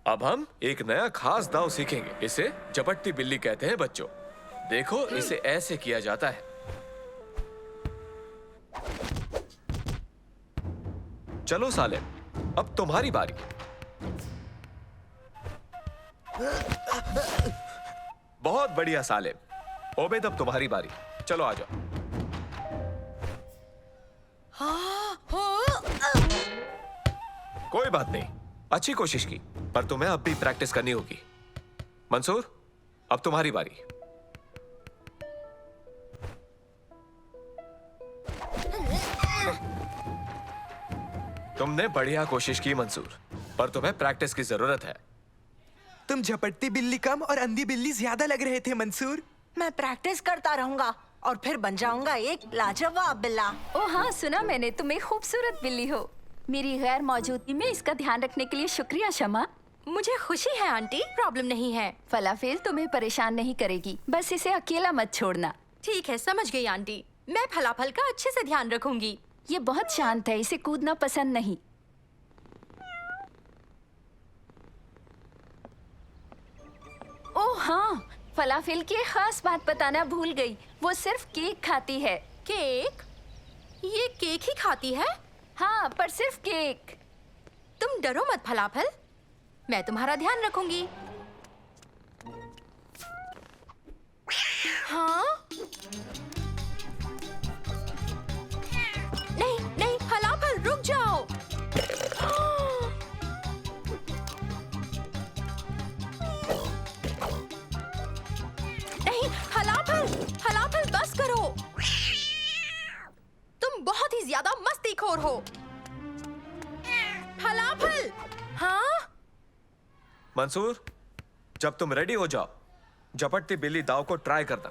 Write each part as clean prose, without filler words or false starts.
अब हम एक नया खास दाव सीखेंगे। इसे झपटती बिल्ली कहते हैं बच्चों। देखो, इसे ऐसे किया जाता है। चलो सालेम, अब तुम्हारी बारी। बहुत बढ़िया सालेम। ओबेद, अब तुम्हारी बारी। चलो आ जाओ। कोई बात नहीं, अच्छी कोशिश की, पर तुम्हें अब भी प्रैक्टिस करनी होगी। मंसूर, अब तुम्हारी बारी। तुमने बढ़िया कोशिश की मंसूर, पर तुम्हें प्रैक्टिस की जरूरत है। तुम झपटती बिल्ली कम और अंधी बिल्ली ज्यादा लग रहे थे मंसूर। मैं प्रैक्टिस करता रहूंगा और फिर बन जाऊंगा एक लाजवाब बिल्ला। ओ हाँ, सुना मैंने, तुम एक खूबसूरत बिल्ली हो। मेरी गैर मौजूदगी में इसका ध्यान रखने के लिए शुक्रिया शमा। मुझे खुशी है आंटी, प्रॉब्लम नहीं है। फलाफेल तुम्हें परेशान नहीं करेगी, बस इसे अकेला मत छोड़ना। ठीक है, समझ गई आंटी। मैं फलाफल का अच्छे से ध्यान रखूंगी। ये बहुत शांत है, इसे कूदना पसंद नहीं। ओह हाँ, फलाफेल की एक खास बात बताना भूल गई। वो सिर्फ केक खाती है। केक? ये केक ही खाती है? हाँ, पर सिर्फ केक। तुम डरो मत फलाफल, मैं तुम्हारा ध्यान रखूंगी। हाँ? नहीं नहीं फलाफल, रुक जाओ। नहीं फलाफल, फलाफल बस करो। तुम बहुत ही ज्यादा मस्तीखोर हो। फलाफल। हाँ? मंसूर, जब तुम रेडी हो जाओ, झपटती बिल्ली दाव को ट्राई करना।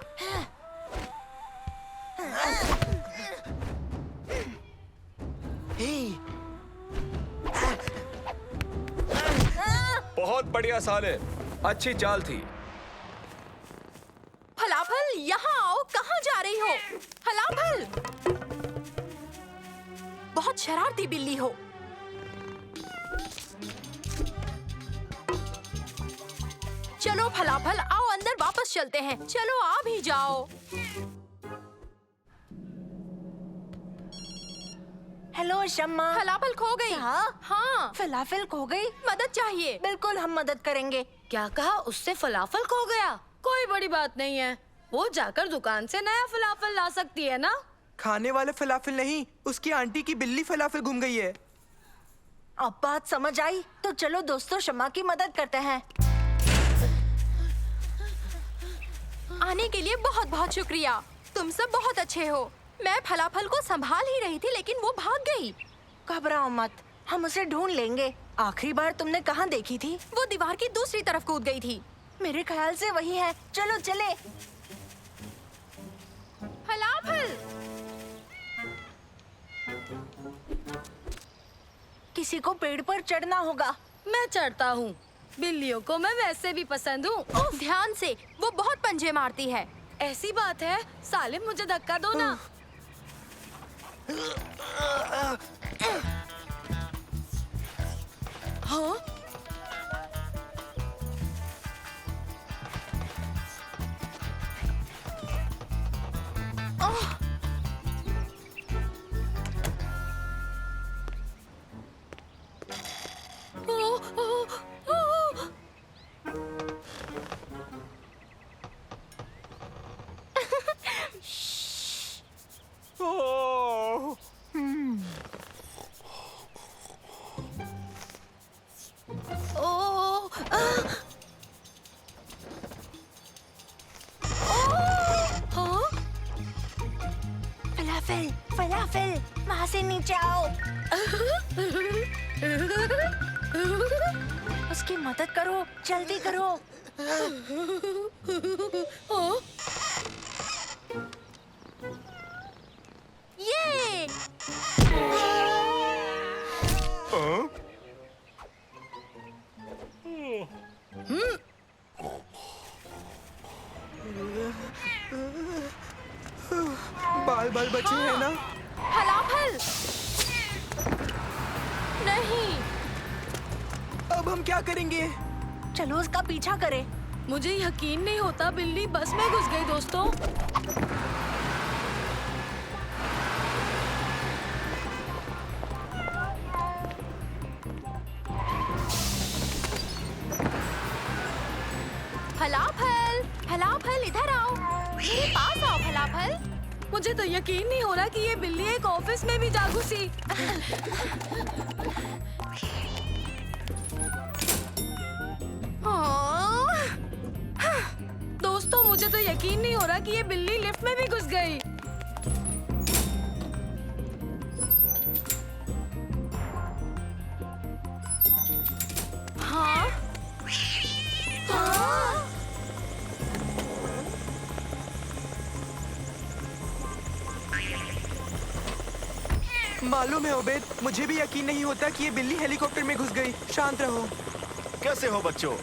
बहुत बढ़िया सालेम, अच्छी चाल थी। फलाफल, यहाँ आओ। कहाँ जा रही हो? फलाफल, बहुत शरारती बिल्ली हो। चलो फलाफल, आओ अंदर वापस चलते हैं। चलो आ भी जाओ। हेलो शम्मा। फलाफल खो गई। हाँ? हाँ। फलाफल खो गई? मदद चाहिए। बिल्कुल, हम मदद करेंगे। क्या कहा? उससे फलाफल खो गया? कोई बड़ी बात नहीं है, वो जाकर दुकान से नया फलाफल ला सकती है ना। खाने वाले फलाफल नहीं, उसकी आंटी की बिल्ली फलाफल गुम गई है। अब बात समझ आई, तो चलो दोस्तों शम्मा की मदद करते हैं। आने के लिए बहुत बहुत शुक्रिया। तुम सब बहुत अच्छे हो। मैं फलाफल को संभाल ही रही थी, लेकिन वो भाग गई। घबराओ मत, हम उसे ढूंढ लेंगे। आखिरी बार तुमने कहाँ देखी थी? वो दीवार की दूसरी तरफ कूद गई थी। मेरे ख्याल से वही है। चलो चले। फलाफल। किसी को पेड़ पर चढ़ना होगा। मैं चढ़ता हूँ, बिल्लियों को मैं वैसे भी पसंद हूँ। ध्यान से, वो बहुत पंजे मारती है। ऐसी बात है? सालिम, मुझे धक्का दो ना। हाँ? नीचे आओ। उसकी मदद करो, जल्दी करो। ये बाल बाल बचे हैं ना? फलाफल नहीं। अब हम क्या करेंगे? चलो उसका पीछा करें। मुझे यकीन नहीं होता बिल्ली बस में घुस गई दोस्तों। फलाफल फलाफल इधर आओ, मेरे पास आओ फलाफल। मुझे तो यकीन नहीं हो रहा कि ये बिल्ली एक ऑफिस में भी जा घुसी। दोस्तों मुझे तो यकीन नहीं हो रहा कि ये बिल्ली लिफ्ट में भी घुस गई। हाँ हाँ मालूम है उबैद, मुझे भी यकीन नहीं होता कि ये बिल्ली हेलीकॉप्टर में घुस गई। शांत रहो। कैसे हो बच्चों?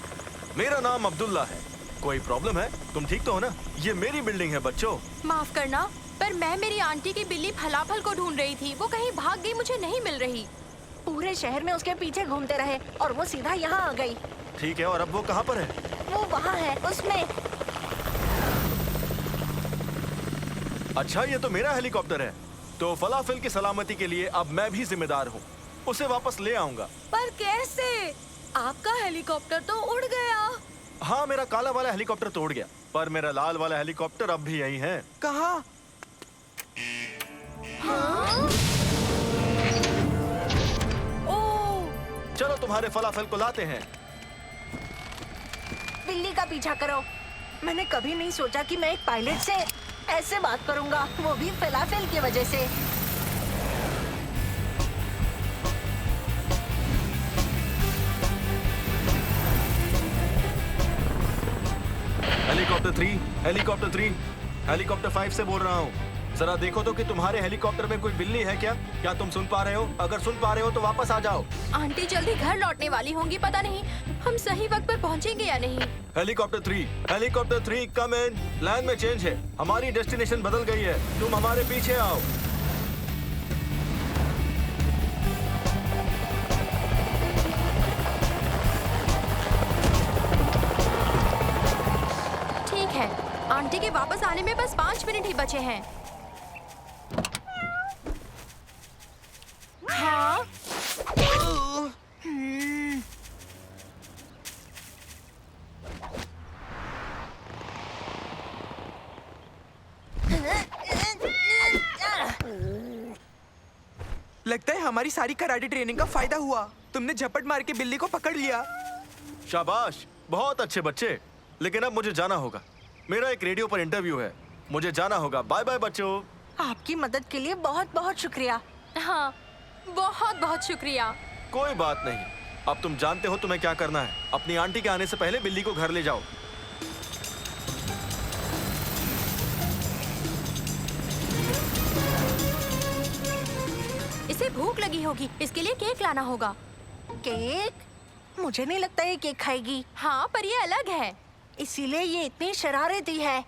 मेरा नाम अब्दुल्ला है। कोई प्रॉब्लम है? तुम ठीक तो हो ना? ये मेरी बिल्डिंग है बच्चों। माफ करना, पर मैं मेरी आंटी की बिल्ली फलाफल को ढूंढ रही थी। वो कहीं भाग गई, मुझे नहीं मिल रही। पूरे शहर में उसके पीछे घूमते रहे और वो सीधा यहाँ आ गई। ठीक है, और अब वो कहाँ पर है? वो वहाँ है, उसमें। अच्छा, ये तो मेरा हेलीकॉप्टर है। तो फलाफल की सलामती के लिए अब मैं भी जिम्मेदार हूँ। उसे वापस ले आऊंगा। पर कैसे? आपका हेलीकॉप्टर तो उड़ गया। हाँ, मेरा काला वाला हेलीकॉप्टर तो उड़ गया, पर मेरा लाल वाला हेलीकॉप्टर अब भी यही है। कहाँ? ओह, चलो तुम्हारे फलाफल को लाते हैं। बिल्ली का पीछा करो। मैंने कभी नहीं सोचा कि मैं एक पायलट से ऐसे बात करूंगा, वो भी फलाफल की वजह से। हेलीकॉप्टर 3, हेलीकॉप्टर 3, हेलीकॉप्टर 5 से बोल रहा हूँ। जरा देखो तो कि तुम्हारे हेलीकॉप्टर में कोई बिल्ली है क्या? क्या तुम सुन पा रहे हो? अगर सुन पा रहे हो तो वापस आ जाओ। आंटी जल्दी घर लौटने वाली होंगी, पता नहीं हम सही वक्त पर पहुंचेंगे या नहीं। हेलीकॉप्टर 3, कम इन। लाइन में चेंज है, हमारी डेस्टिनेशन बदल गई है। तुम हमारे पीछे आओ। ठीक है, आंटी के वापस आने में बस 5 मिनट ही बचे हैं। हाँ लगता है हमारी सारी कराटे ट्रेनिंग का फायदा हुआ। तुमने झपट मार के बिल्ली को पकड़ लिया। शाबाश, बहुत अच्छे बच्चे। लेकिन अब मुझे जाना होगा, मेरा एक रेडियो पर इंटरव्यू है। मुझे जाना होगा। बाय बाय बच्चों। आपकी मदद के लिए बहुत बहुत शुक्रिया। हाँ, बहुत बहुत शुक्रिया। कोई बात नहीं। अब तुम जानते हो तुम्हें क्या करना है। अपनी आंटी के आने से पहले बिल्ली को घर ले जाओ। इसे भूख लगी होगी, इसके लिए केक लाना होगा। केक? मुझे नहीं लगता ये केक खाएगी। हाँ, पर ये अलग है। इसीलिए ये इतनी शरारती है,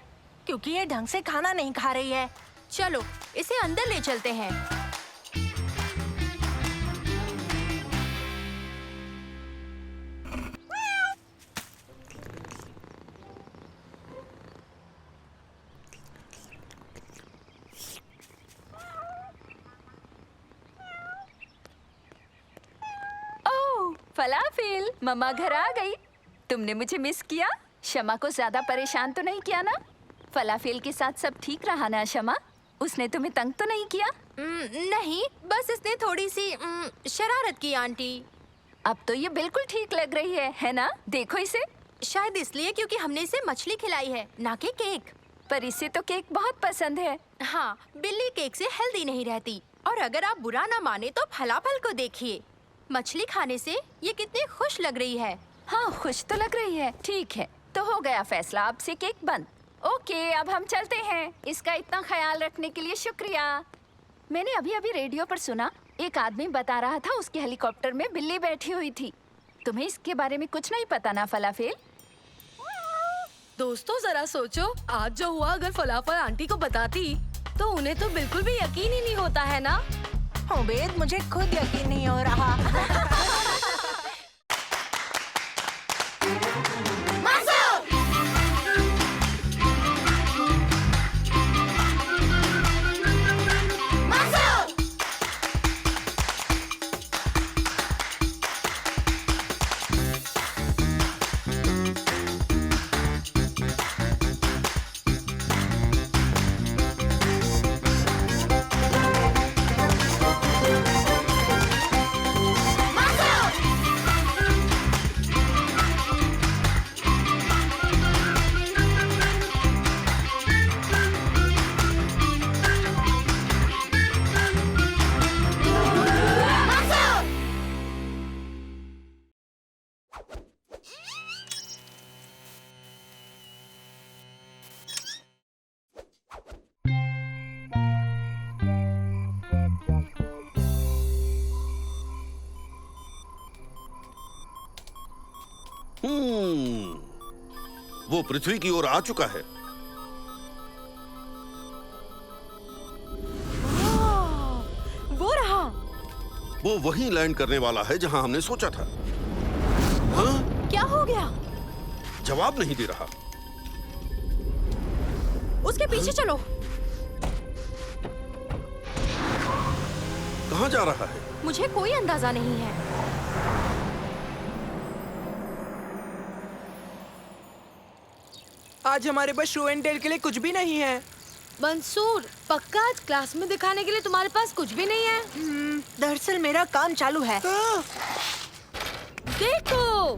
क्योंकि ये ढंग से खाना नहीं खा रही है। चलो इसे अंदर ले चलते हैं। ओह, फलाफल, मम्मा घर आ गई। तुमने मुझे मिस किया? शमा को ज्यादा परेशान तो नहीं किया ना? फलाफल के साथ सब ठीक रहा ना शमा? उसने तुम्हें तंग तो नहीं किया? नहीं, बस इसने थोड़ी सी शरारत की आंटी। अब तो ये बिल्कुल ठीक लग रही है ना? देखो इसे। शायद इसलिए क्योंकि हमने इसे मछली खिलाई है, ना कि केक। पर इसे तो केक बहुत पसंद है। हाँ, बिल्ली केक से हेल्दी नहीं रहती। और अगर आप बुरा ना माने तो फलाफल को देखिए। मछली खाने से ये कितनी खुश लग रही है। हाँ, खुश तो लग रही है। ठीक है, तो हो गया फैसला, अब से केक बंद। ओके, अब हम चलते हैं। इसका इतना ख्याल रखने के लिए शुक्रिया। मैंने अभी अभी रेडियो पर सुना, एक आदमी बता रहा था उसके हेलीकॉप्टर में बिल्ली बैठी हुई थी। तुम्हें इसके बारे में कुछ नहीं पता ना फलाफेल? दोस्तों जरा सोचो, आज जो हुआ अगर फलाफल आंटी को बताती तो उन्हें तो बिल्कुल भी यकीन ही नहीं होता है ना। उबैद, मुझे खुद यकीन नहीं हो रहा। वो पृथ्वी की ओर आ चुका है। वो रहा। वो वहीं लैंड करने वाला है जहां हमने सोचा था। हाँ? क्या हो गया? जवाब नहीं दे रहा। उसके पीछे चलो। कहां जा रहा है? मुझे कोई अंदाजा नहीं है। आज हमारे पास शो एंड टेल के लिए कुछ भी नहीं है। मंसूर, पक्का आज क्लास में दिखाने के लिए तुम्हारे पास कुछ भी नहीं है? दरअसल मेरा काम चालू है। देखो।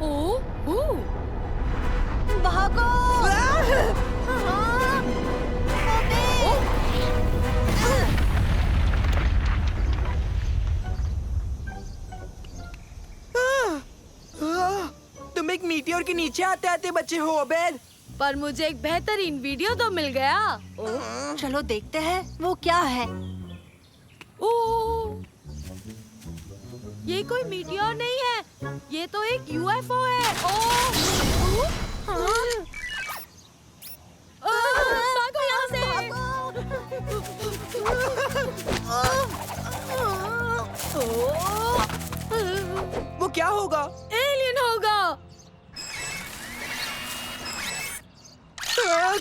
ओ, भागो! तुम एक मीटियोर के नीचे आते आते बचे हो उबैद। पर मुझे एक बेहतरीन वीडियो तो मिल गया। चलो देखते हैं वो क्या है। ओह, ये कोई मीटियोर नहीं है, ये तो एक यूएफओ है। भागो यहाँ से। वो क्या होगा? एलियन होगा।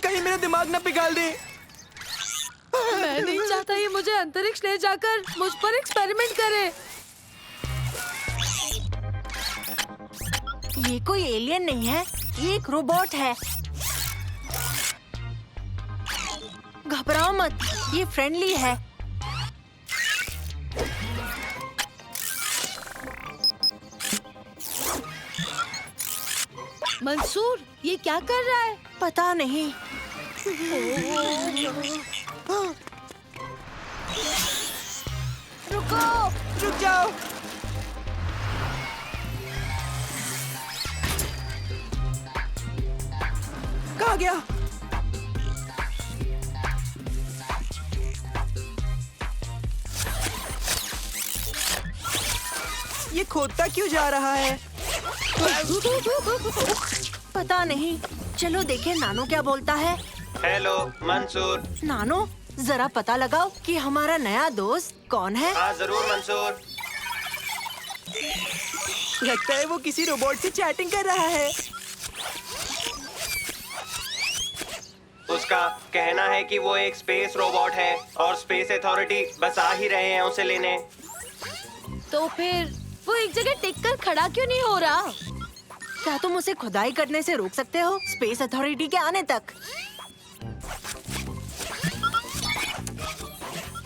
कहीं मेरा दिमाग न पिघाल दे। मैं नहीं चाहता ये मुझे अंतरिक्ष ले जाकर मुझ पर एक्सपेरिमेंट करे। ये कोई एलियन नहीं है, ये एक रोबोट है। घबराओ मत, ये फ्रेंडली है। मंसूर, ये क्या कर रहा है? पता नहीं। रुको! रुक जाओ। कहाँ गया? ये खोदता क्यों जा रहा है? पता नहीं। चलो देखें नानो क्या बोलता है। हेलो मंसूर। नानो, जरा पता लगाओ कि हमारा नया दोस्त कौन है। हाँ जरूर मंसूर। लगता है वो किसी रोबोट से चैटिंग कर रहा है। उसका कहना है कि वो एक स्पेस रोबोट है और स्पेस अथॉरिटी बस आ ही रहे हैं उसे लेने। तो फिर वो एक जगह टिक कर खड़ा क्यों नहीं हो रहा? क्या तुम उसे खुदाई करने से रोक सकते हो स्पेस अथॉरिटी के आने तक?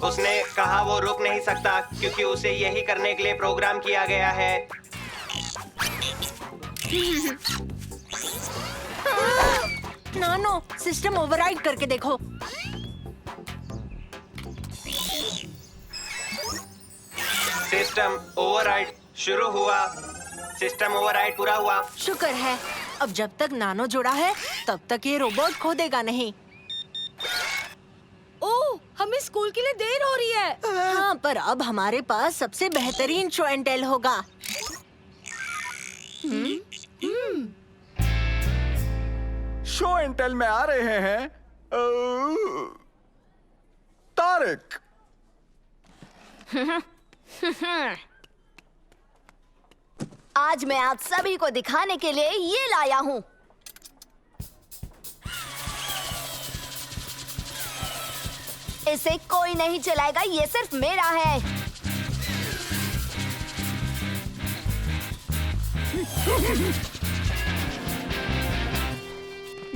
उसने कहा वो रुक नहीं सकता क्योंकि उसे यही करने के लिए प्रोग्राम किया गया है। नानो, सिस्टम ओवरराइड करके देखो। सिस्टम ओवरराइड शुरू हुआ। सिस्टम ओवरराइड पूरा हुआ। शुक्र है, अब जब तक नानो जुड़ा है तब तक ये रोबोट खोदेगा नहीं। ओह, हमें स्कूल के लिए देर हो रही है। हाँ, पर अब हमारे पास सबसे बेहतरीन शो एंड टेल होगा। शो एंड टेल में आ रहे हैं तारिक। आज मैं आप सभी को दिखाने के लिए ये लाया हूँ। इसे कोई नहीं चलाएगा, ये सिर्फ मेरा है।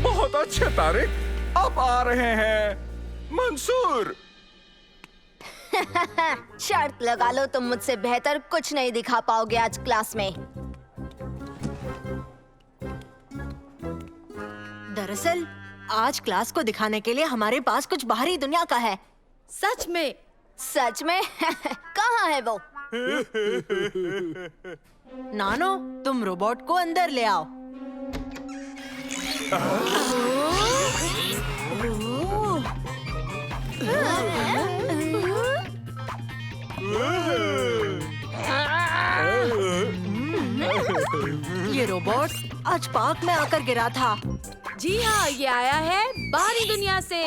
बहुत अच्छे तारिक, अब आ रहे हैं मंसूर। शर्त लगा लो, तुम मुझसे बेहतर कुछ नहीं दिखा पाओगे आज क्लास में। दरअसल आज क्लास को दिखाने के लिए हमारे पास कुछ बाहरी दुनिया का है। सच में? सच में? कहाँ है वो? नानो, तुम रोबोट को अंदर ले आओ। ये रोबोट आज पार्क में आकर गिरा था। जी हाँ, ये आया है बाहरी दुनिया से।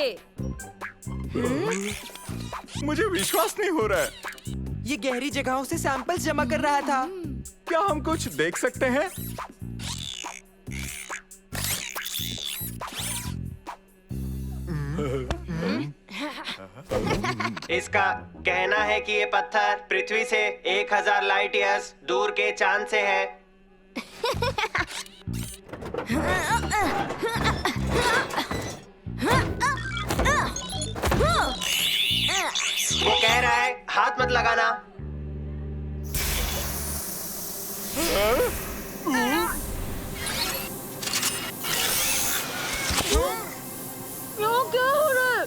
मुझे विश्वास नहीं हो रहा है। ये गहरी जगहों से सैंपल्स जमा कर रहा था। क्या हम कुछ देख सकते हैं? इसका कहना है कि ये पत्थर पृथ्वी से 1000 लाइट ईयर्स दूर के चांद से है। वो कह रहा है हाथ मत लगाना। क्या हो रहा है?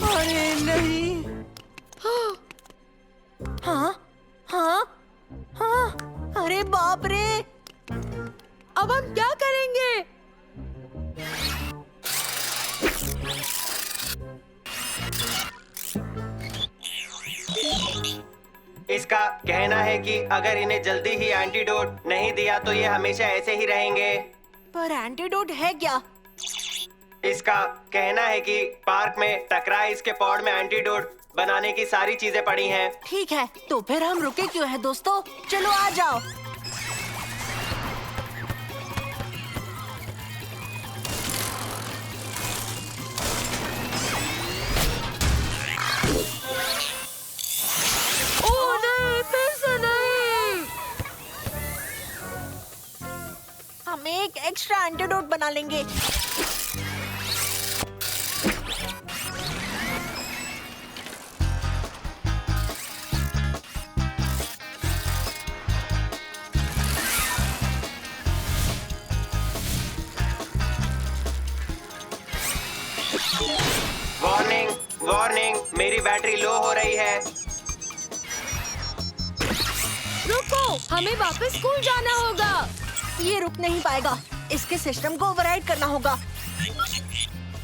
अरे नहीं। हाँ, हाँ, हाँ, अरे बाप रे। अब हम क्या करेंगे? इसका कहना है कि अगर इन्हें जल्दी ही एंटीडोट नहीं दिया तो ये हमेशा ऐसे ही रहेंगे। पर एंटीडोट है क्या? इसका कहना है कि पार्क में टकराए इसके पॉड में एंटीडोट बनाने की सारी चीजें पड़ी हैं। ठीक है, तो फिर हम रुके क्यों हैं दोस्तों? चलो आ जाओ। ओह नहीं, फिर से नहीं। हम एक एक्स्ट्रा एंटीडोट बना लेंगे। वार्निंग, वार्निंग, मेरी बैटरी लो हो रही है। रुको, हमें वापस स्कूल जाना होगा। ये रुक नहीं पाएगा, इसके सिस्टम को ओवरराइड करना होगा।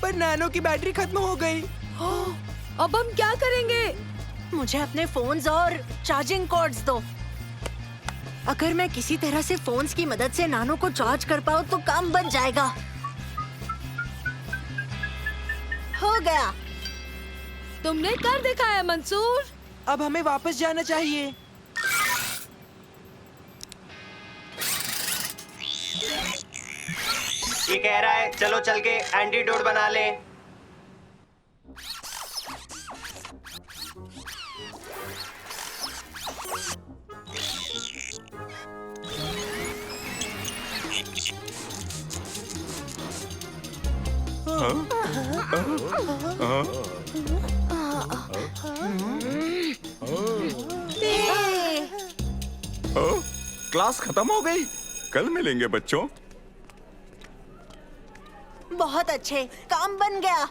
पर नानो की बैटरी खत्म हो गई। अब हम क्या करेंगे? मुझे अपने फोन्स और चार्जिंग कॉर्ड्स दो। अगर मैं किसी तरह से फोन्स की मदद से नानो को चार्ज कर पाऊँ तो काम बन जाएगा। हो गया। तुमने कर दिखाया मंसूर। अब हमें वापस जाना चाहिए। ये कह रहा है चलो चल के एंटीडोट बना लें। क्लास खत्म हो गई। कल मिलेंगे बच्चों। बहुत अच्छे, काम बन गया।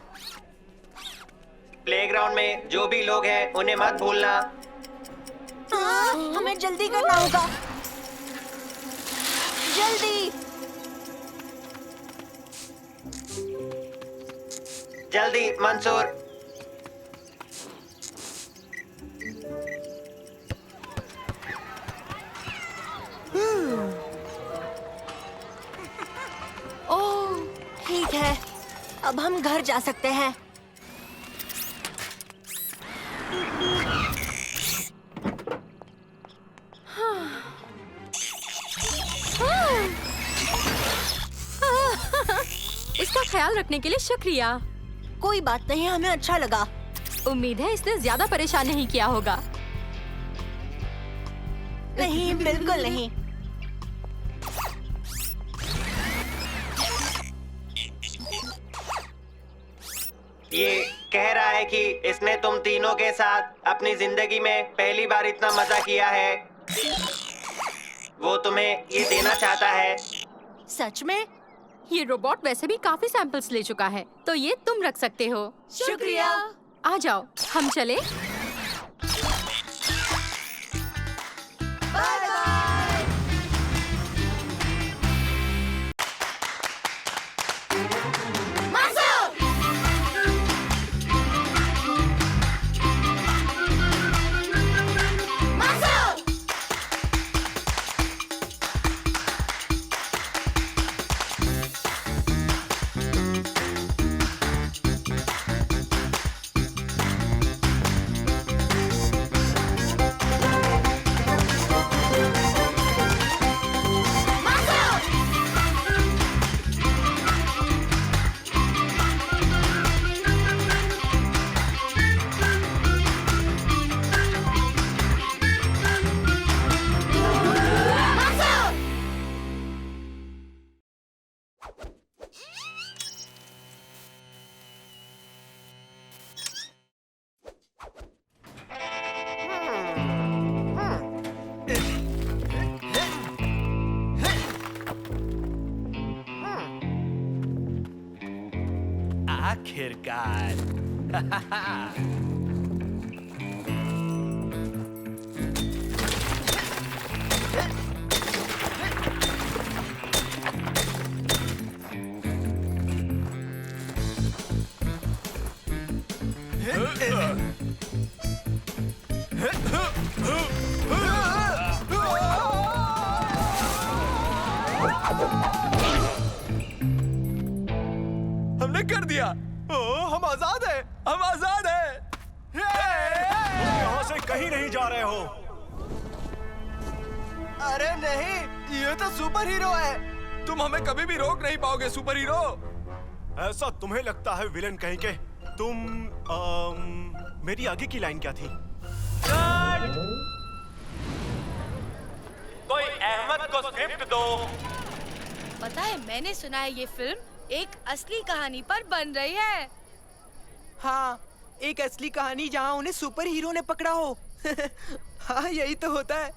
प्लेग्राउंड में जो भी लोग हैं उन्हें मत भूलना। हाँ, हमें जल्दी करना होगा। जल्दी। जल्दी मंसूर। ओह, ठीक है, अब हम घर जा सकते हैं। इसका ख्याल रखने के लिए शुक्रिया। कोई बात नहीं, हमें अच्छा लगा। उम्मीद है इसने ज्यादा परेशान नहीं किया होगा। नहीं, बिल्कुल नहीं। ये कह रहा है कि इसने तुम तीनों के साथ अपनी जिंदगी में पहली बार इतना मजा किया है। वो तुम्हें ये देना चाहता है। सच में? ये रोबोट वैसे भी काफी सैंपल्स ले चुका है, तो ये तुम रख सकते हो। शुक्रिया। आ जाओ, हम चले। Bye bye. आखिरकार। हमने कर दिया। हम आजाद हैं, हम आजाद हैं। यहाँ से कहीं नहीं जा रहे हो। अरे नहीं, ये तो सुपर हीरो है। तुम हमें कभी भी रोक नहीं पाओगे सुपर हीरो। ऐसा तुम्हें लगता है विलन कहीं के? तुम मेरी आगे की लाइन क्या थी? कोई अहमद को स्क्रिप्ट दो। पता है, मैंने सुना है ये फिल्म एक असली कहानी पर बन रही है। हाँ, एक असली कहानी जहाँ उन्हें सुपर हीरो ने पकड़ा हो। हाँ, यही तो होता है।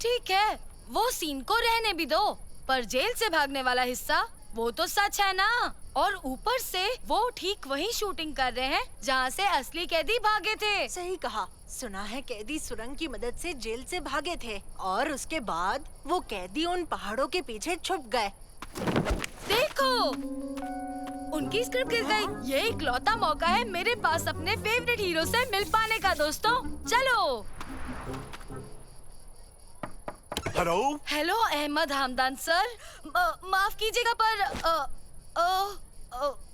ठीक है, वो सीन को रहने भी दो, पर जेल से भागने वाला हिस्सा वो तो सच है ना। और ऊपर से वो ठीक वही शूटिंग कर रहे हैं जहाँ से असली कैदी भागे थे। सही कहा। सुना है कैदी सुरंग की मदद से जेल से भागे थे और उसके बाद वो कैदी उन पहाड़ों के पीछे छुप गए। देखो, उनकी स्क्रिप्ट गिर गई। ये इकलौता मौका है मेरे पास अपने फेवरेट हीरो से मिल पाने का। दोस्तों चलो। Hello. Hello Ahmad Hamdan sir, माफ कीजिएगा पर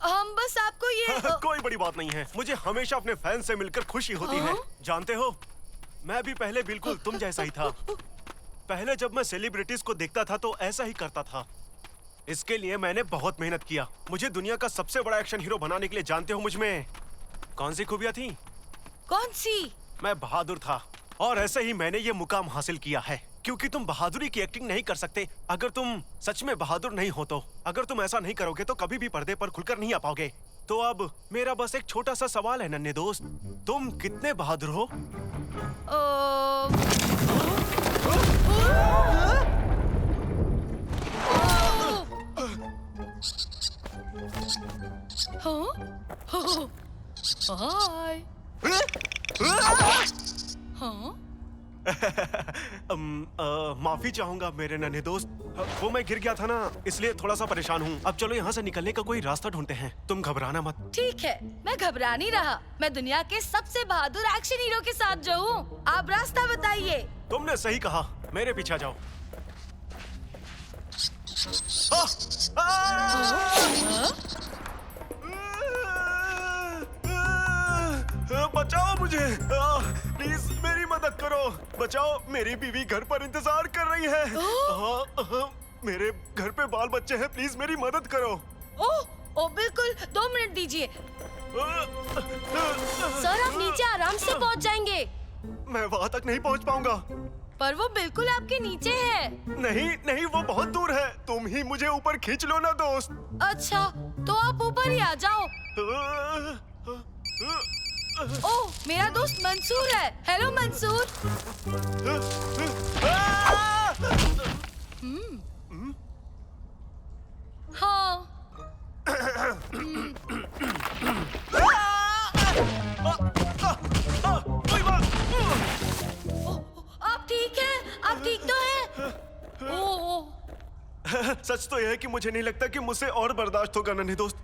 हम बस आपको ये कोई बड़ी बात नहीं है। मुझे हमेशा अपने फैंस से मिलकर खुशी होती है। जानते हो, मैं भी पहले बिल्कुल तुम जैसा ही था। पहले जब मैं सेलिब्रिटीज को देखता था तो ऐसा ही करता था। इसके लिए मैंने बहुत मेहनत किया। मुझे दुनिया का सबसे बड़ा एक्शन हीरो बनाने के लिए जानते हो मुझ में कौन सी खूबियां थी? कौन सी? मैं बहादुर था और ऐसे ही मैंने ये मुकाम हासिल किया है। क्योंकि तुम बहादुरी की एक्टिंग नहीं कर सकते अगर तुम सच में बहादुर नहीं हो तो। अगर तुम ऐसा नहीं करोगे तो कभी भी पर्दे पर खुलकर नहीं आ पाओगे। तो अब मेरा बस एक छोटा सा सवाल है नन्हे दोस्त, तुम कितने बहादुर हो? हाय। हाँ? माफी चाहूंगा मेरे नन्हे दोस्त, वो मैं गिर गया था ना, इसलिए थोड़ा सा परेशान हूँ। अब चलो यहाँ से निकलने का कोई रास्ता ढूंढते हैं। तुम घबराना मत। ठीक है, मैं घबरा नहीं रहा। मैं दुनिया के सबसे बहादुर एक्शन हीरो के साथ जो हूँ। आप रास्ता बताइए। तुमने सही कहा, मेरे पीछे जाओ। बचाओ मुझे, प्लीज मेरी मदद करो। बचाओ, मेरी बीवी घर पर इंतजार कर रही है। मेरे घर पे बाल बच्चे हैं, प्लीज मेरी मदद करो। ओ बिल्कुल, 2 मिनट दीजिए। सर आप नीचे आराम से पहुंच जाएंगे। मैं वहाँ तक नहीं पहुँच पाऊंगा। पर वो बिल्कुल आपके नीचे है। नहीं नहीं, वो बहुत दूर है। तुम ही मुझे ऊपर खींच लो ना दोस्त। अच्छा, तो आप ऊपर ही आ जाओ। ओह, मेरा दोस्त मंसूर है। हेलो मंसूर। हाँ। आप ठीक हैं? आप ठीक तो हैं? ओह। सच तो यह है कि मुझे नहीं लगता कि मुझसे और बर्दाश्त होगा नन्हे दोस्त।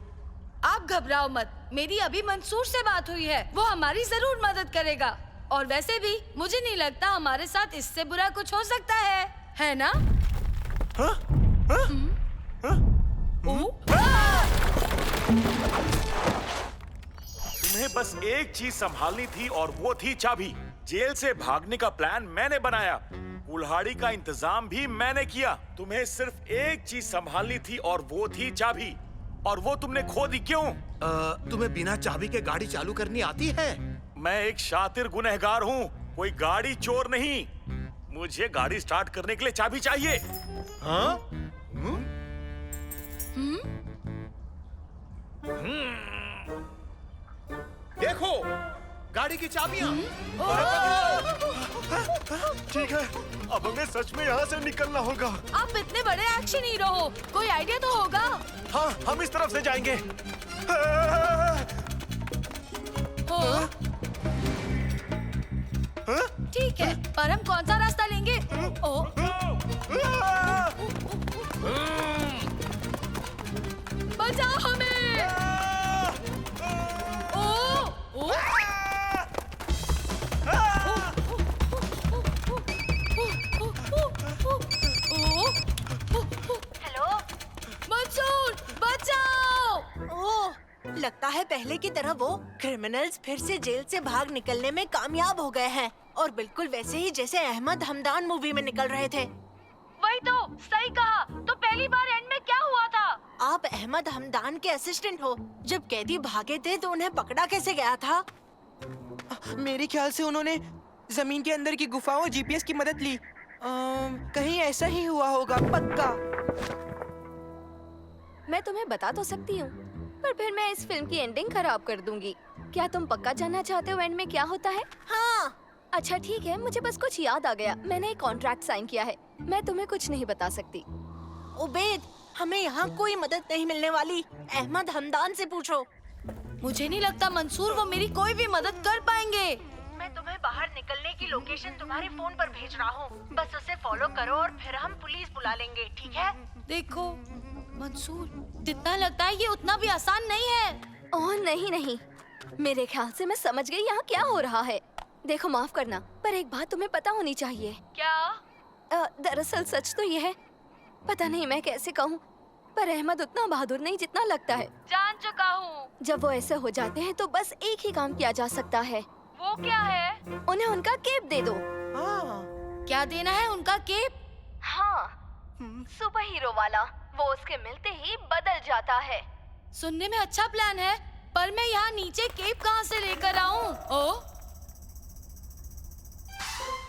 आप घबराओ मत, मेरी अभी मंसूर से बात हुई है। वो हमारी जरूर मदद करेगा। और वैसे भी मुझे नहीं लगता हमारे साथ इससे बुरा कुछ हो सकता है ना? हाँ? हाँ? हाँ? तुम्हें बस एक चीज संभालनी थी और वो थी चाबी। जेल से भागने का प्लान मैंने बनाया, कुल्हाड़ी का इंतजाम भी मैंने किया। तुम्हें सिर्फ एक चीज संभालनी थी और वो थी चाबी, और वो तुमने खो दी। क्यों? तुम्हें बिना चाबी के गाड़ी चालू करनी आती है? मैं एक शातिर गुनहगार हूँ, कोई गाड़ी चोर नहीं। मुझे गाड़ी स्टार्ट करने के लिए चाबी चाहिए। हाँ? देखो, गाड़ी की चाबियां। ठीक है, अब हमें सच में यहाँ से निकलना होगा। आप इतने बड़े एक्शन हीरो हो, कोई आइडिया तो होगा। हाँ, हम इस तरफ से जाएंगे। ठीक है, पर हम कौन सा रास्ता लेंगे? बचाओ हमें। हेलो मंसूर, बचाओ। ओह, लगता है पहले की तरह वो क्रिमिनल्स फिर से जेल से भाग निकलने में कामयाब हो गए हैं, और बिल्कुल वैसे ही जैसे अहमद हमदान मूवी में निकल रहे थे। वही तो, सही कहा। तो पहली बार एंड में क्या हुआ था? आप अहमद हमदान के असिस्टेंट हो। जब कैदी भागे थे तो उन्हें पकड़ा कैसे गया था? मेरे ख्याल से उन्होंने जमीन के अंदर की गुफाओं और जीपीएस की मदद ली। कहीं ऐसा ही हुआ होगा, पक्का। मैं तुम्हें बता तो सकती हूँ, पर फिर मैं इस फिल्म की एंडिंग खराब कर दूंगी। क्या तुम पक्का जानना चाहते हो एंड में क्या होता है? हाँ। अच्छा ठीक है, मुझे बस कुछ याद आ गया। मैंने एक कॉन्ट्रैक्ट साइन किया है। मैं तुम्हें कुछ नहीं बता सकती। उबैद, हमें यहाँ कोई मदद नहीं मिलने वाली। अहमद हमदान से पूछो। मुझे नहीं लगता मंसूर वो मेरी कोई भी मदद कर पाएंगे। मैं तुम्हें बाहर निकलने की लोकेशन तुम्हारे फोन पर भेज रहा हूँ। बस उसे फॉलो करो और फिर हम पुलिस बुला लेंगे, ठीक है? देखो मंसूर, जितना लगता है ये उतना भी आसान नहीं है। ओह नहीं नहीं, मेरे ख्याल से मैं समझ गई यहाँ क्या हो रहा है। देखो माफ करना, पर एक बात तुम्हें पता होनी चाहिए। क्या? दरअसल सच तो ये है, पता नहीं मैं कैसे कहूँ, पर अहमद उतना बहादुर नहीं जितना लगता है। जान चुका हूँ। जब वो ऐसे हो जाते हैं तो बस एक ही काम किया जा सकता है। वो क्या है? उन्हें उनका केप दे दो। क्या देना है? उनका केप? हाँ, सुपर हीरो वाला। वो उसके मिलते ही बदल जाता है। सुनने में अच्छा प्लान है, पर मैं यहाँ नीचे केप कहाँ से लेकर आऊँ? ओ?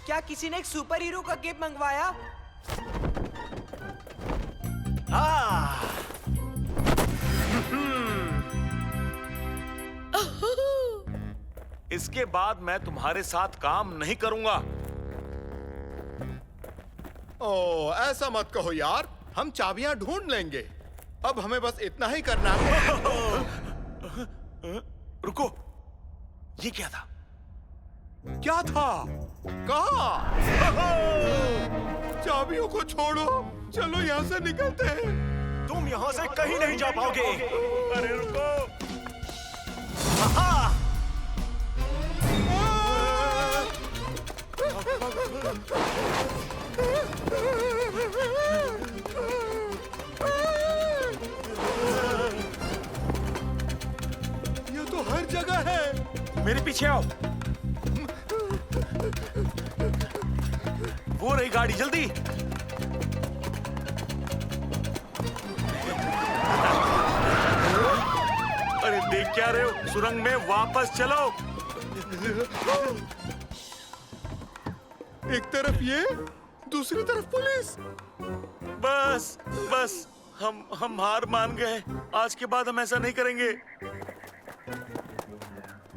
क्या किसी ने एक सुपर हीरो का केप मंगवाया? इसके बाद मैं तुम्हारे साथ काम नहीं करूंगा। ओह, ऐसा मत कहो यार, हम चाबियां ढूंढ लेंगे। अब हमें बस इतना ही करना है। रुको, ये क्या था? क्या था? कहा? चाबियों को छोड़ो, चलो यहाँ से निकलते हैं। तुम यहाँ से कहीं नहीं जा पाओगे। अरे रुको। ये तो हर जगह है। मेरे पीछे आओ। वो रही गाड़ी, जल्दी। अरे देख क्या रहे हो? सुरंग में वापस चलो। एक तरफ ये, दूसरी तरफ पुलिस। बस बस, हम हार मान गए। आज के बाद हम ऐसा नहीं करेंगे।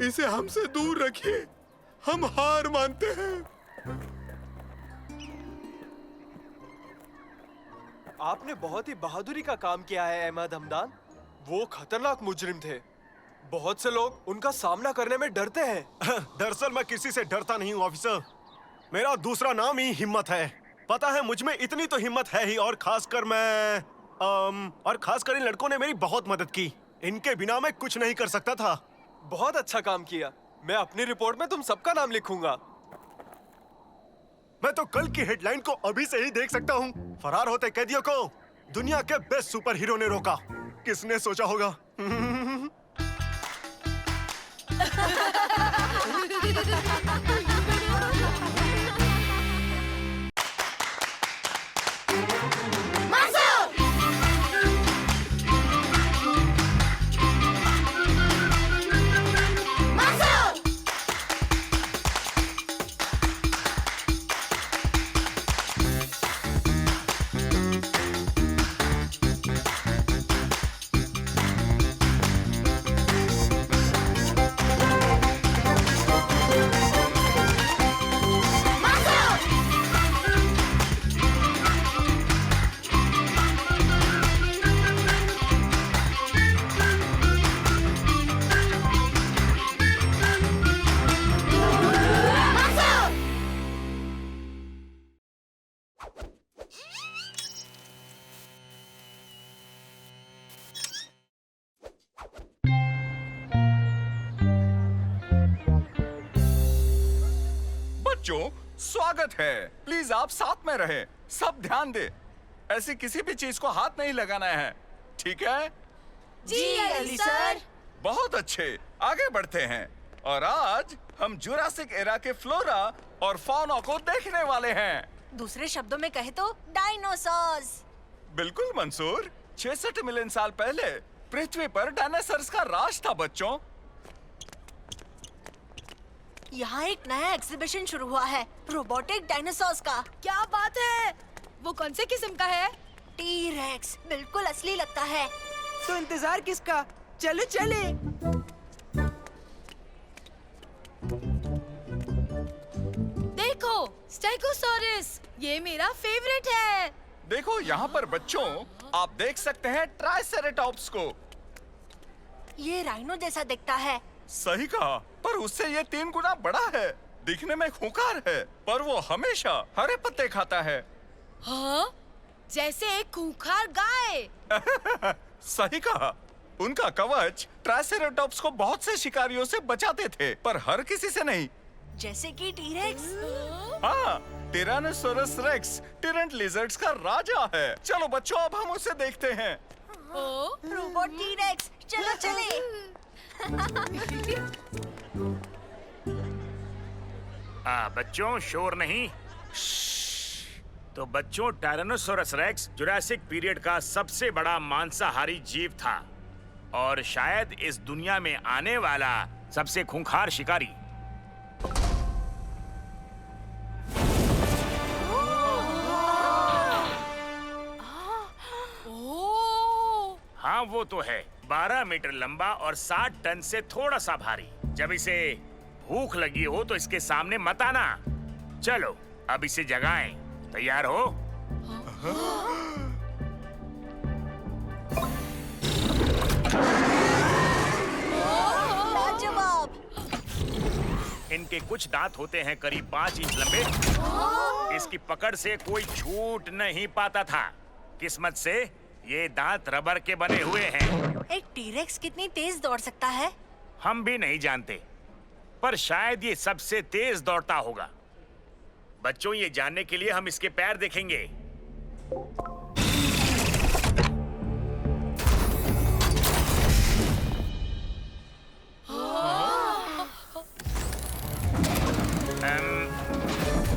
इसे हमसे दूर रखिए, हम हार मानते हैं। आपने बहुत ही बहादुरी का काम किया है अहमद हमदान। वो खतरनाक मुजरिम थे। बहुत से लोग उनका सामना करने में डरते हैं। दरअसल मैं किसी से डरता नहीं हूँ ऑफिसर। मेरा दूसरा नाम ही हिम्मत है। पता है मुझ में इतनी तो हिम्मत है ही, और खासकर इन लड़कों ने मेरी बहुत मदद की। इनके बिना मैं कुछ नहीं कर सकता था। बहुत अच्छा काम किया। मैं अपनी रिपोर्ट में तुम सबका नाम लिखूंगा। मैं तो कल की हेडलाइन को अभी से ही देख सकता हूँ। फरार होते कैदियों को दुनिया के बेस्ट सुपर हीरो ने रोका। किसने सोचा होगा? बच्चों, स्वागत है। प्लीज आप साथ में रहें। सब ध्यान दे, ऐसी किसी भी चीज को हाथ नहीं लगाना है, ठीक है? जी अली सर। बहुत अच्छे, आगे बढ़ते हैं। और आज हम जुरासिक एरा के फ्लोरा और फौना को देखने वाले हैं। दूसरे शब्दों में कहे तो डायनासोर्स। बिल्कुल मंसूर, 66 मिलियन साल पहले पृथ्वी पर डायनासोर्स का राज था बच्चों। यहाँ एक नया एग्जीबिशन शुरू हुआ है, रोबोटिक डायनासोर्स का। क्या बात है? वो कौन से किस्म का है? टी-रेक्स, बिल्कुल असली लगता है। तो इंतजार किसका? चलो चले। देखो, स्टेगोसॉरस, ये मेरा फेवरेट है। देखो यहाँ पर बच्चों, आप देख सकते हैं ट्राइसेरेटॉप्स को। ये राइनो जैसा दिखता है। सही कहा, पर उससे ये 3 गुना बड़ा है। दिखने में खूंखार है, पर वो हमेशा हरे पत्ते खाता है। हाँ? जैसे एक खूंखार गाय। सही कहा। उनका कवच ट्राइसेरेटॉप्स को बहुत से शिकारियों से बचाते थे, पर हर किसी से नहीं। जैसे कि टी-रेक्स। हाँ, टिरानोसोरस रेक्स टिरेंट लिजर्ड्स का राजा है। चलो बच्चों, अब हम उसे देखते हैं। रोबोट टी-रेक्स, चलो चले। बच्चों, शोर नहीं। तो बच्चों, टायरानोसोरस रेक्स जुरासिक पीरियड का सबसे बड़ा मांसाहारी जीव था और शायद इस दुनिया में आने वाला सबसे खूंखार शिकारी। हाँ, वो तो है। 12 मीटर लंबा और 60 टन से थोड़ा सा भारी। जब इसे भूख लगी हो तो इसके सामने मत आना। चलो, अब इसे जगाएं। तैयार हो? इनके कुछ दांत होते हैं करीब 5 इंच लंबे। इसकी पकड़ से कोई छूट नहीं पाता था। किस्मत से ये दांत रबर के बने हुए हैं। एक टीरेक्स कितनी तेज दौड़ सकता है? हम भी नहीं जानते, पर शायद ये सबसे तेज दौड़ता होगा। बच्चों, ये जानने के लिए हम इसके पैर देखेंगे।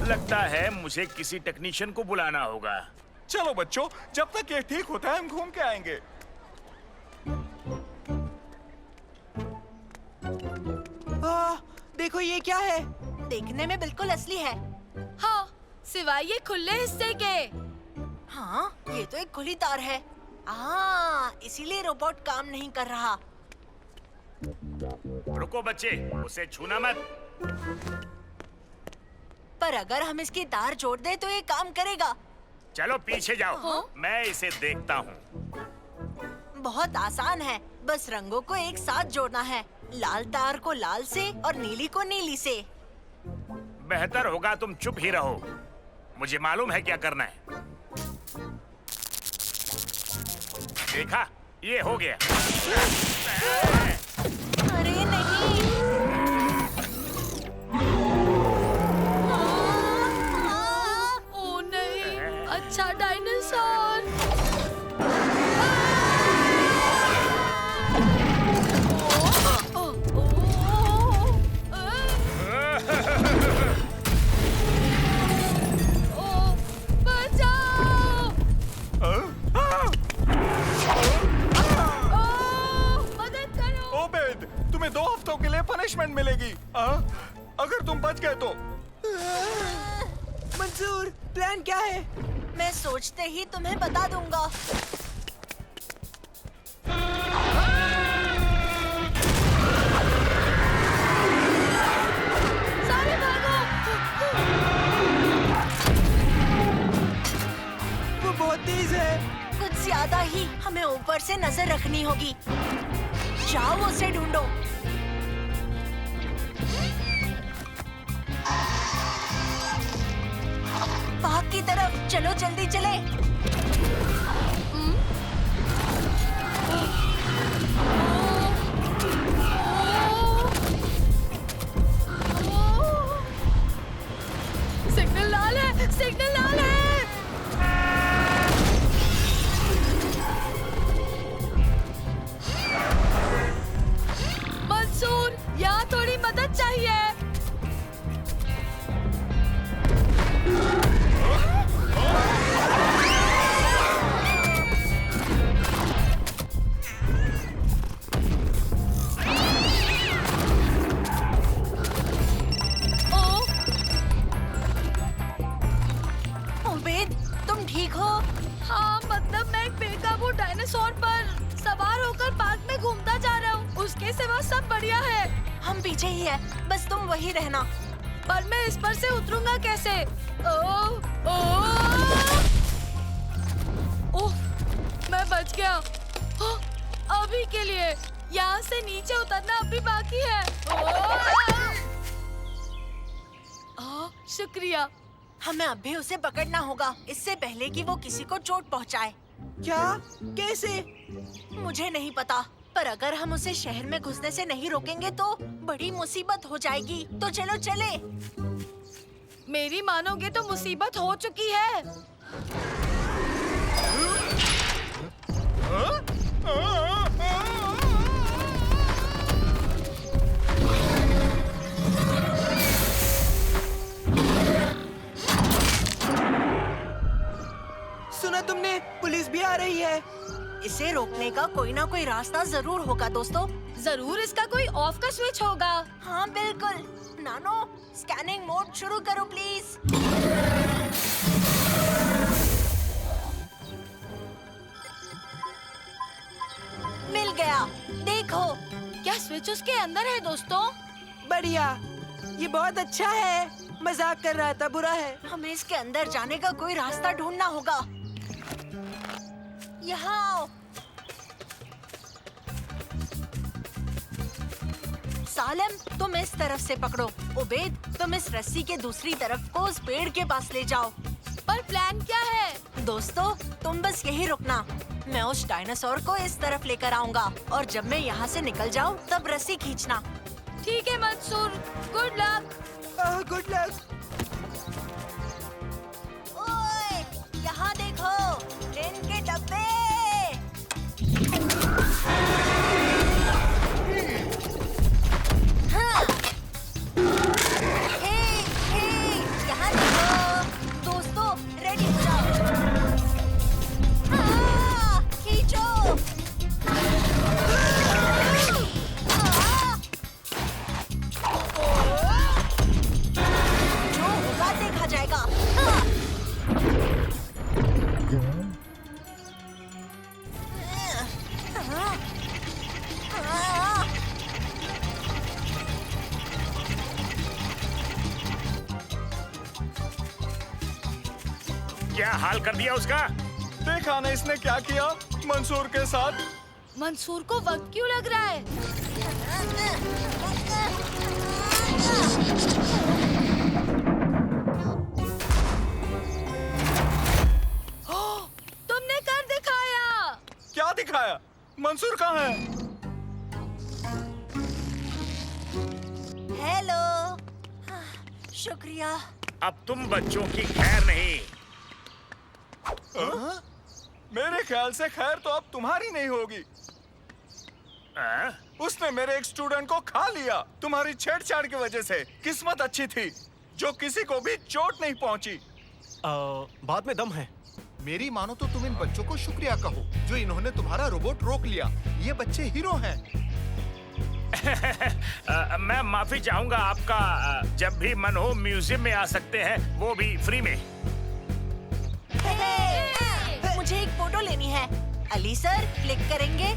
लगता है मुझे किसी टेक्नीशियन को बुलाना होगा। चलो बच्चों, जब तक ये ठीक होता है हम घूम के आएंगे। देखो ये क्या है? देखने में बिल्कुल असली है। हाँ, सिवाय ये खुले हिस्से के। हाँ, ये तो एक खुली तार है। इसीलिए रोबोट काम नहीं कर रहा। रुको बच्चे, उसे छूना मत। पर अगर हम इसकी तार जोड़ दे तो ये काम करेगा। चलो पीछे जाओ। हाँ? मैं इसे देखता हूँ। बहुत आसान है, बस रंगों को एक साथ जोड़ना है। लाल तार को लाल से और नीली को नीली से। बेहतर होगा तुम चुप ही रहो। मुझे मालूम है क्या करना है। देखा, ये हो गया। अरे नहीं। ओ नहीं, अच्छा डायनासोर। तुम्हें 2 हफ्तों के लिए पनिशमेंट मिलेगी अगर तुम बच गए तो। मंसूर, प्लान क्या है? मैं सोचते ही तुम्हें बता दूंगा। सारे भागो। वो बहुत तेज है। कुछ ज्यादा ही। हमें ऊपर से नजर रखनी होगी। जाओ उसे ढूंढो। बाग की तरफ चलो, जल्दी चले। सिग्नल लाल है, सिग्नल लाल है। मंसूर, यहाँ थोड़ी मदद चाहिए। उबैद, तुम ठीक हो? हाँ, मतलब मैं एक बेकाबू डायनासोर पर सवार होकर पार्क में घूमता जा रहा हूँ। उसके सिवा सब बढ़िया है। हम पीछे ही है, बस तुम वही रहना। पर मैं इस पर से उतरूंगा कैसे? ओह, मैं बच गया। अभी के लिए यहाँ से नीचे उतरना अभी बाकी है। शुक्रिया। हमें अभी उसे पकड़ना होगा, इससे पहले कि वो किसी को चोट पहुंचाए। क्या? कैसे? मुझे नहीं पता, पर अगर हम उसे शहर में घुसने से नहीं रोकेंगे तो बड़ी मुसीबत हो जाएगी। तो चलो चले। मेरी मानोगे तो मुसीबत हो चुकी है। सुना तुमने? पुलिस भी आ रही है। इसे रोकने का कोई ना कोई रास्ता जरूर होगा दोस्तों। जरूर इसका कोई ऑफ का स्विच होगा। हाँ बिल्कुल। नानो, स्कैनिंग मोड शुरू करो प्लीज। मिल गया, देखो। क्या स्विच उसके अंदर है दोस्तों? बढ़िया, ये बहुत अच्छा है। मजाक कर रहा था, बुरा है। हमें इसके अंदर जाने का कोई रास्ता ढूंढना होगा। यहाँ आओ। सालिम, तुम इस तरफ से पकड़ो। उबैद, तुम इस रस्सी के दूसरी तरफ को उस पेड़ के पास ले जाओ। पर प्लान क्या है? दोस्तों, तुम बस यही रुकना। मैं उस डायनासोर को इस तरफ लेकर आऊंगा और जब मैं यहाँ से निकल जाऊँ तब रस्सी खींचना। ठीक है Mansoor, good luck. Good luck. ओए, यहाँ देखो, ट्रेन के डब्बे। हाँ। हे, यहाँ देखो। दोस्तों, रेडी हो जाओ। हाँ, खींचो। जो होगा देखा जाएगा। हाँ। क्या हाल कर दिया उसका? देखा ना इसने क्या किया मंसूर के साथ। मंसूर को वक्त क्यों लग रहा है? तुमने कर दिखाया। क्या दिखाया? मंसूर कहाँ है? हेलो। शुक्रिया। अब तुम बच्चों की खैर नहीं। मेरे ख्याल से खैर तो अब तुम्हारी नहीं होगी। उसने मेरे एक स्टूडेंट को खा लिया तुम्हारी छेड़छाड़ की वजह से। किस्मत अच्छी थी जो किसी को भी चोट नहीं पहुंची। बात में दम है। मेरी मानो तो तुम इन बच्चों को शुक्रिया कहो जो इन्होंने तुम्हारा रोबोट रोक लिया। ये बच्चे हीरो हैं। मैं माफी चाहूंगा आपका। जब भी मन हो म्यूजियम में आ सकते हैं, वो भी फ्री में। मुझे एक फोटो लेनी है। अली सर, क्लिक करेंगे।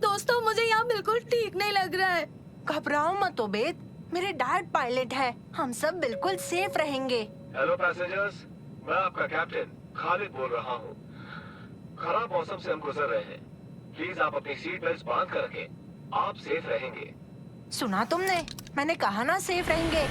दोस्तों, मुझे यहाँ बिल्कुल ठीक नहीं लग रहा है। घबराओ मत उबैद, मेरे डैड पायलट है। हम सब बिल्कुल सेफ रहेंगे। हेलो पैसेंजर्स, मैं आपका कैप्टन खालिद बोल रहा हूँ। खराब मौसम से हम गुजर रहे हैं। प्लीज आप अपनी सीट बेल्ट बांध कर रखें। आप सेफ रहेंगे। सुना तुमने? मैंने कहा ना सेफ रहेंगे।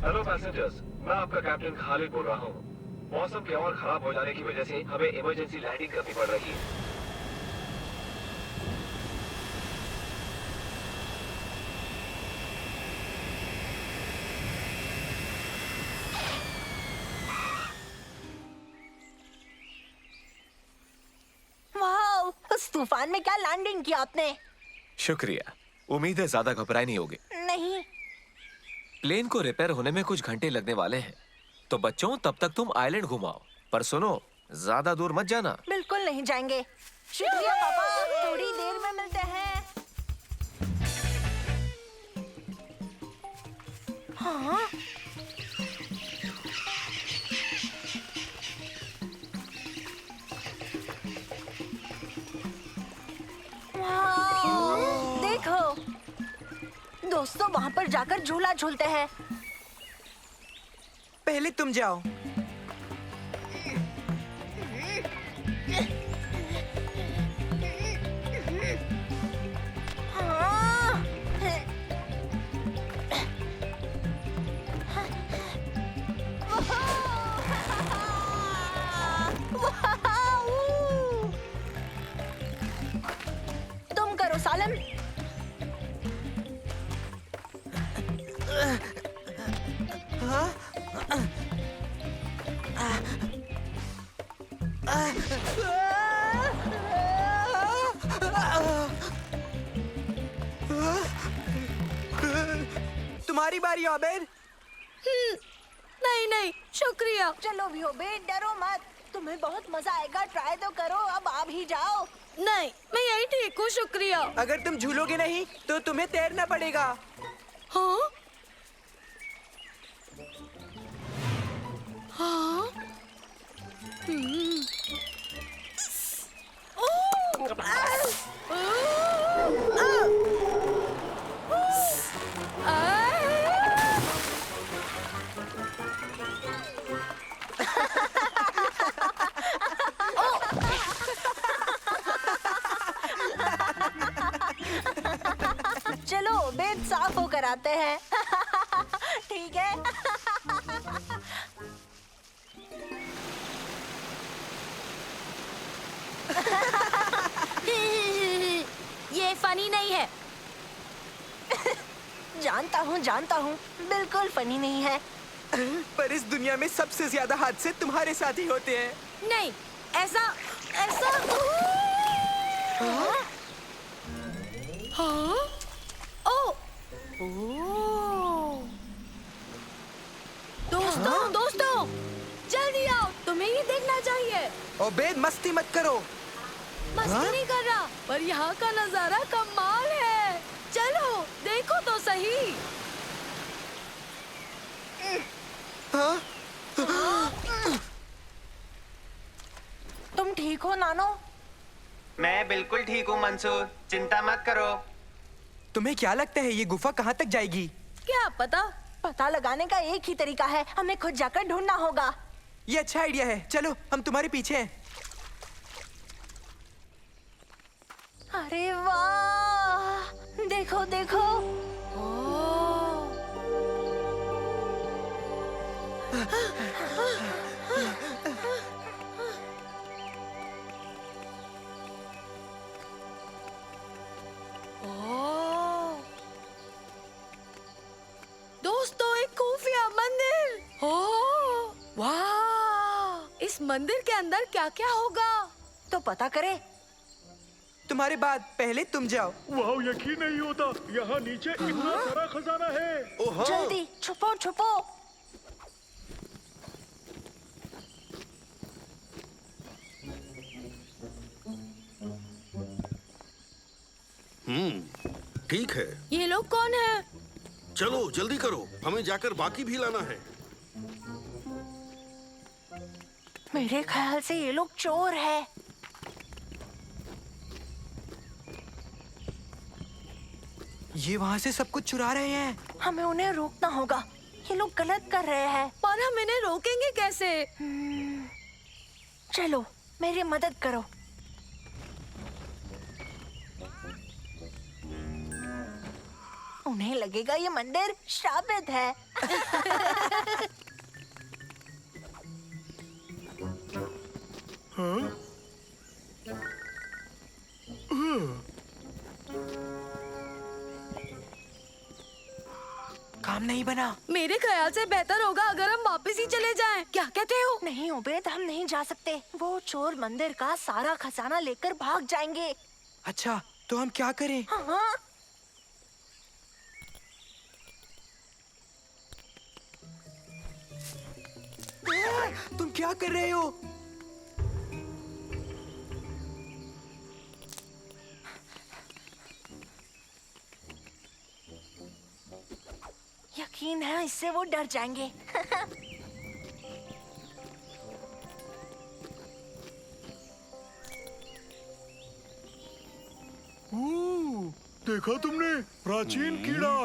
हेलो पैसेंजर्स, मैं आपका कैप्टन खालिद बोल रहा हूँ। मौसम के और खराब हो जाने की वजह से हमें इमरजेंसी लैंडिंग करनी पड़ रही है। वाह, उस तूफान में क्या लैंडिंग किया आपने। शुक्रिया। उम्मीद है ज्यादा घबराए नहीं होगे। नहीं। प्लेन को रिपेयर होने में कुछ घंटे लगने वाले हैं, तो बच्चों तब तक तुम आइलैंड घुमाओ। पर सुनो, ज्यादा दूर मत जाना। बिल्कुल नहीं जाएंगे। शुक्रिया पापा, थोड़ी देर में मिलते हैं। हाँ? देखो दोस्तों, वहाँ पर जाकर झूला झूलते हैं। पहले तुम जाओ। तुम्हारी बारी ओबेद। नहीं नहीं, शुक्रिया। चलो भी ओबेद, डरो मत, तुम्हें बहुत मजा आएगा, ट्राई तो करो, अब आप ही जाओ। नहीं, मैं यही ठीक हूँ, शुक्रिया। अगर तुम झूलोगे नहीं तो तुम्हें तैरना पड़ेगा। हाँ? हाँ? चलो बेड साफ होकर आते हैं। ठीक है। ये फनी नहीं है। जानता हूँ, बिल्कुल फनी नहीं है। पर इस दुनिया में सबसे ज्यादा हादसे तुम्हारे साथ ही होते हैं। नहीं, ऐसा हाँ? ओ! दोस्तों, जल्दी आओ, तुम्हें ये देखना चाहिए। ओबेद, मस्ती मत करो। मस्ती नहीं कर रहा, पर यहाँ का नजारा कमाल है। चलो, देखो तो सही। तुम ठीक हो नानो? मैं बिल्कुल ठीक हूँ मंसूर, चिंता मत करो। तुम्हें क्या लगता है ये गुफा कहाँ तक जाएगी? क्या पता लगाने का एक ही तरीका है, हमें खुद जाकर ढूंढना होगा। ये अच्छा आइडिया है, चलो हम तुम्हारे पीछे हैं। अरे वाह, देखो देखो। दोस्तों, एक खुफिया मंदिर। ओह, वाह! इस मंदिर के अंदर क्या क्या होगा? तो पता करे। तुम्हारे बाद पहले तुम जाओ। वाह, यकीन नहीं होता, यहाँ नीचे इतना सारा खजाना है। जल्दी छुपो। ठीक है। ये लोग कौन है? चलो जल्दी करो, हमें जाकर बाकी भी लाना है। मेरे ख्याल से ये लोग चोर है। ये वहाँ से सब कुछ चुरा रहे हैं। हमें उन्हें रोकना होगा, ये लोग गलत कर रहे हैं। पर हम इन्हें रोकेंगे कैसे? चलो मेरी मदद करो। उन्हें लगेगा ये मंदिर शापित है। काम नहीं बना। मेरे ख्याल से बेहतर होगा अगर हम वापस ही चले जाएं। क्या कहते हो? नहीं उबैद, हम नहीं जा सकते। वो चोर मंदिर का सारा खजाना लेकर भाग जाएंगे। अच्छा, तो हम क्या करें? हाँ। तुम क्या कर रहे हो? यकीन है इससे वो डर जाएंगे। देखा तुमने, प्राचीन कीड़ा।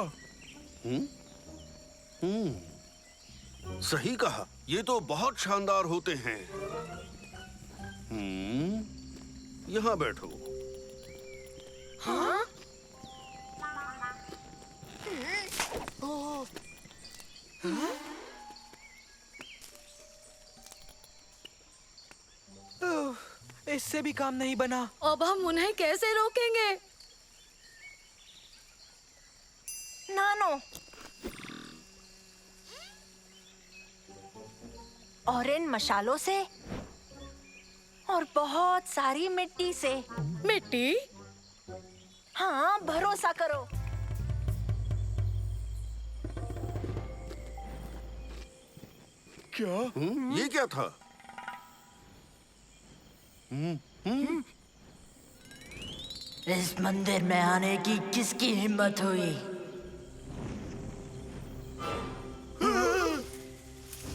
सही कहा, ये तो बहुत शानदार होते हैं। यहाँ बैठो। हाँ? इससे भी काम नहीं बना। अब हम उन्हें कैसे रोकेंगे? नानो, और इन मशालों से और बहुत सारी मिट्टी से। मिट्टी? हाँ, भरोसा करो। क्या? ये क्या था? इस मंदिर में आने की किसकी हिम्मत हुई?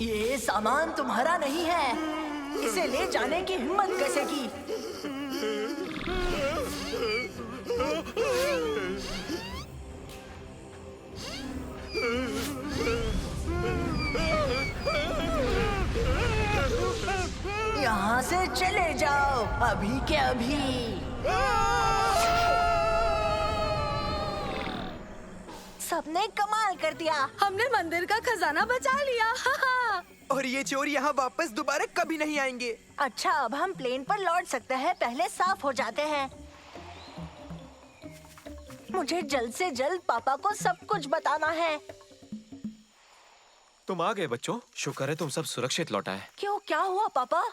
ये सामान तुम्हारा नहीं है। इसे ले जाने की हिम्मत कैसे की? यहाँ से चले जाओ अभी के अभी। सबने कमाल कर दिया। हमने मंदिर का खजाना बचा लिया। और ये चोर यहाँ वापस दोबारा कभी नहीं आएंगे। अच्छा, अब हम प्लेन पर लौट सकते हैं। पहले साफ हो जाते हैं। मुझे जल्द से जल्द पापा को सब कुछ बताना है। तुम आ गए बच्चों। शुक्र है तुम सब सुरक्षित लौटा है। क्यों, क्या हुआ पापा?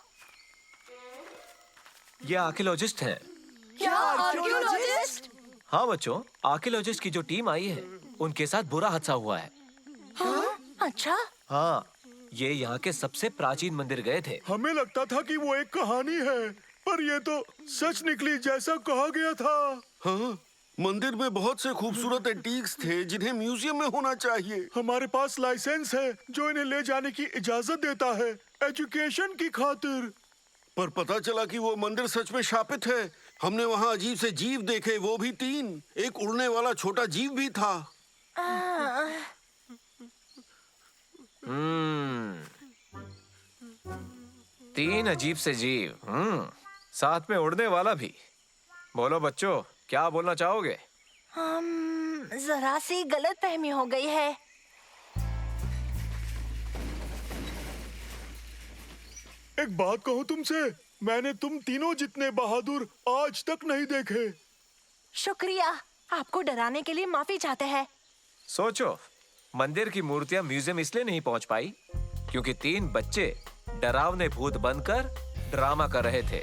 ये आर्कियोलॉजिस्ट हैं। क्या आर्कियोलॉजिस्ट? हाँ बच्चों, आर्कियोलॉजिस्ट की जो टीम आई है उनके साथ बुरा हादसा हुआ है। हाँ? अच्छा। हाँ, ये यहाँ के सबसे प्राचीन मंदिर गए थे। हमें लगता था कि वो एक कहानी है, पर ये तो सच निकली जैसा कहा गया था। हाँ, मंदिर में बहुत से खूबसूरत एंटीक्स थे जिन्हें म्यूजियम में होना चाहिए। हमारे पास लाइसेंस है जो इन्हें ले जाने की इजाजत देता है, एजुकेशन की खातिर। पर पता चला कि वो मंदिर सच में शापित है। हमने वहाँ अजीब से जीव देखे, वो भी 3। एक उड़ने वाला छोटा जीव भी था। तीन अजीब से जीव। साथ में उड़ने वाला भी। बोलो बच्चों, क्या बोलना चाहोगे? जरा सी गलतफहमी हो गई है। एक बात कहूँ तुमसे, मैंने तुम तीनों जितने बहादुर आज तक नहीं देखे। शुक्रिया, आपको डराने के लिए माफी चाहते हैं। सोचो, मंदिर की मूर्तियां म्यूजियम इसलिए नहीं पहुंच पाई क्योंकि 3 बच्चे डरावने भूत बनकर ड्रामा कर रहे थे।